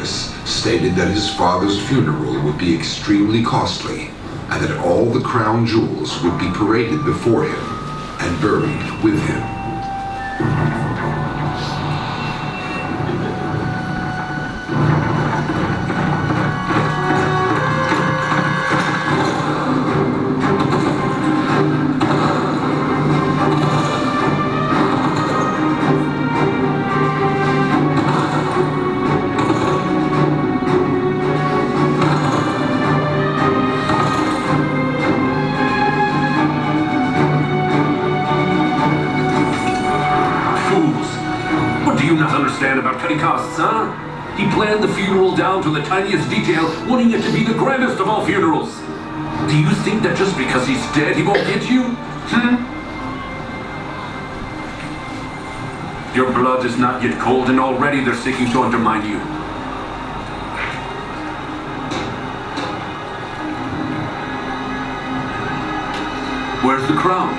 Claudius stated that his father's funeral would be extremely costly, and that all the crown jewels would be paraded before him and buried with him. About cutting costs, huh? He planned the funeral down to the tiniest detail, wanting it to be the grandest of all funerals. Do you think that just because he's dead, he won't get you? Your blood is not yet cold, and already they're seeking to undermine you. Where's the crown?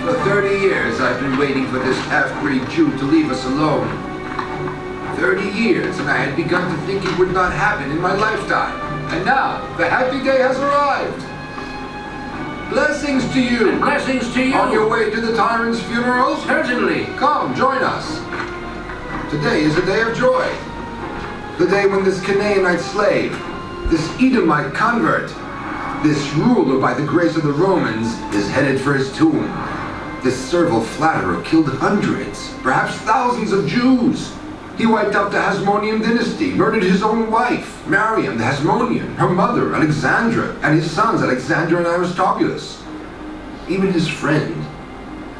For 30 years, I've been waiting for this half-breed Jew to leave us alone. 30 years, and I had begun to think it would not happen in my lifetime. And now, the happy day has arrived. Blessings to you. And blessings to you. On your way to the tyrant's funeral? Certainly. Come, join us. Today is a day of joy. The day when this Canaanite slave, this Edomite convert, this ruler by the grace of the Romans is headed for his tomb. This servile flatterer killed hundreds, perhaps thousands of Jews. He wiped out the Hasmonean dynasty, murdered his own wife, Mariam the Hasmonean, her mother, Alexandra, and his sons, Alexander and Aristobulus. Even his friend,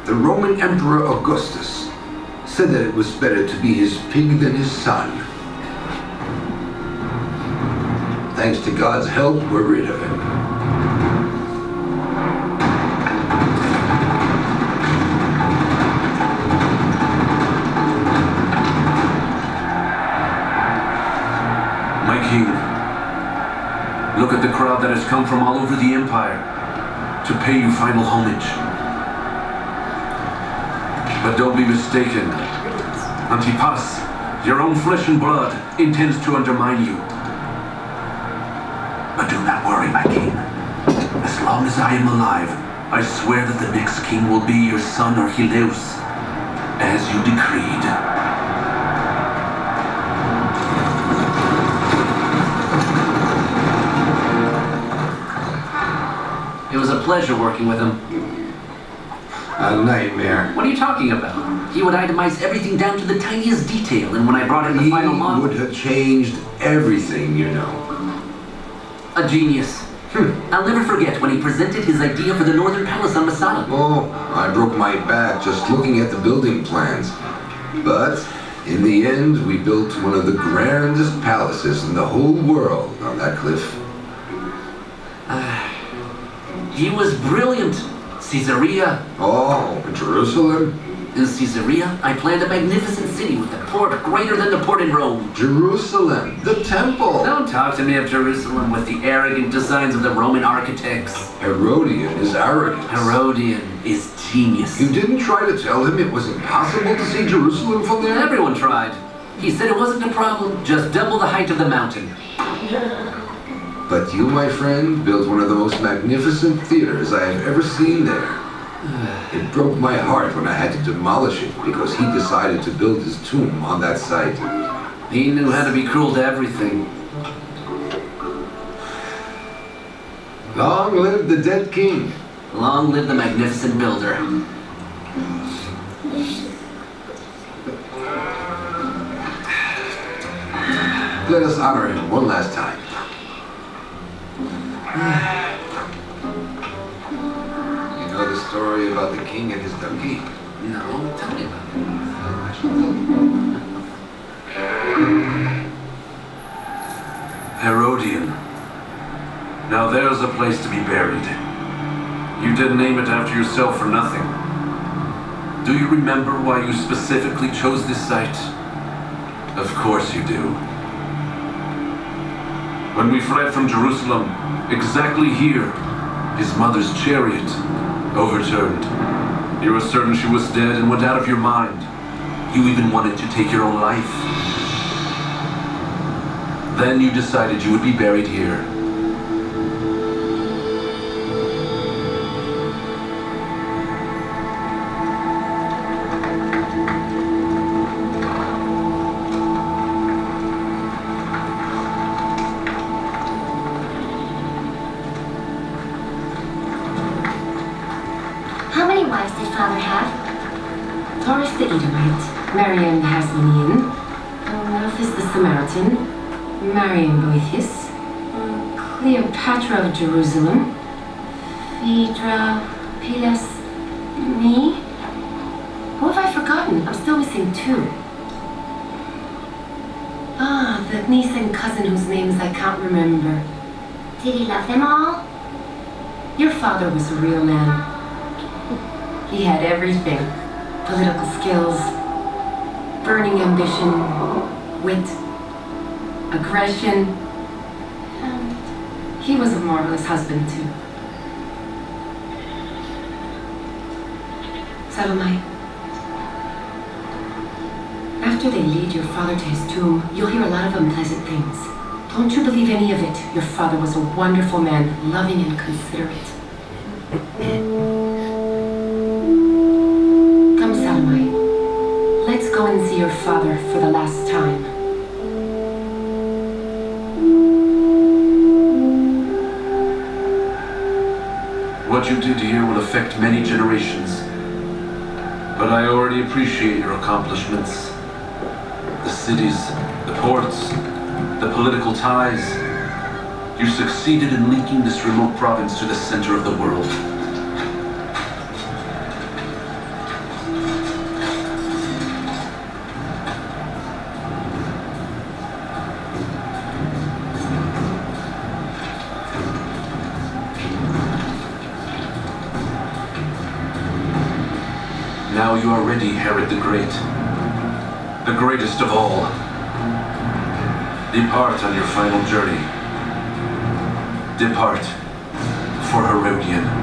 the Roman Emperor Augustus, said that it was better to be his pig than his son. Thanks to God's help, we're rid of him. Look at the crowd that has come from all over the empire to pay you final homage. But don't be mistaken. Antipas, your own flesh and blood, intends to undermine you. But do not worry, my king. As long as I am alive, I swear that the next king will be your son Archelaus, as you decreed. It was a pleasure working with him. A nightmare. What are you talking about? He would itemize everything down to the tiniest detail, and when I brought in the final model... He would have changed everything, you know. A genius. I'll never forget when he presented his idea for the Northern Palace on Masada. Oh, I broke my back just looking at the building plans. But, in the end, we built one of the grandest palaces in the whole world on that cliff. He was brilliant. Caesarea. Oh, Jerusalem? In Caesarea, I planned a magnificent city with a port greater than the port in Rome. Jerusalem, the temple. Don't talk to me of Jerusalem with the arrogant designs of the Roman architects. Herodion is arrogant. Herodion is genius. You didn't try to tell him it was impossible to see Jerusalem from there? Everyone tried. He said it wasn't a problem, just double the height of the mountain. But you, my friend, built one of the most magnificent theaters I have ever seen there. It broke my heart when I had to demolish it because he decided to build his tomb on that site. He knew how to be cruel to everything. Long live the dead king. Long live the magnificent builder. Let us honor him one last time. You know the story about the king and his donkey? No, tell me about it. Herodion. Now there's a place to be buried. You didn't name it after yourself for nothing. Do you remember why you specifically chose this site? Of course you do. When we fled from Jerusalem, exactly here, his mother's chariot overturned. You were certain she was dead and went out of your mind. You even wanted to take your own life. Then you decided you would be buried here. How many wives did father have? Taurus the Edomite, Mariam the Hasmonean, Rufus the Samaritan, Mariam Boethius, Cleopatra of Jerusalem, Phaedra, Pilas, me? Who have I forgotten? I'm still missing two. Ah, the niece and cousin whose names I can't remember. Did he love them all? Your father was a real man. He had everything. Political skills, burning ambition, wit, aggression, and he was a marvelous husband too. Salomai, after they lead your father to his tomb, you'll hear a lot of unpleasant things. Don't you believe any of it. Your father was a wonderful man, loving and considerate. Come, Salomai. Let's go and see your father for the last time. What you did here will affect many generations. But I already appreciate your accomplishments. The cities, the ports, the political ties. You succeeded in linking this remote province to the center of the world. Now you are ready, Herod the Great, the greatest of all. Depart on your final journey. Depart for Herodion.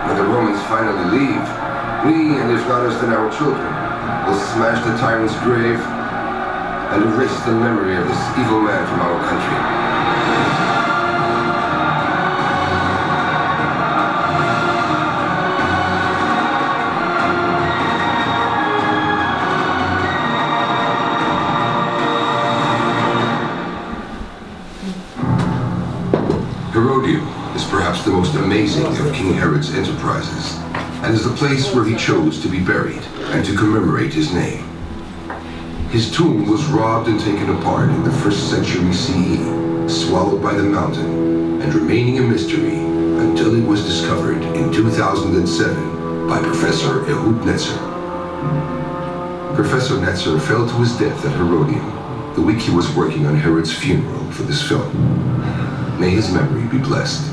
When the Romans finally leave, we, and if not us, then our children, will smash the tyrant's grave and erase the memory of this evil man from our country. Herodion is perhaps the most amazing of King Herod's enterprises, and is the place where he chose to be buried and to commemorate his name. His tomb was robbed and taken apart in the 1st century CE, swallowed by the mountain, and remaining a mystery until it was discovered in 2007 by Professor Ehud Netzer. Professor Netzer fell to his death at Herodion the week he was working on Herod's funeral for this film. May his memory be blessed.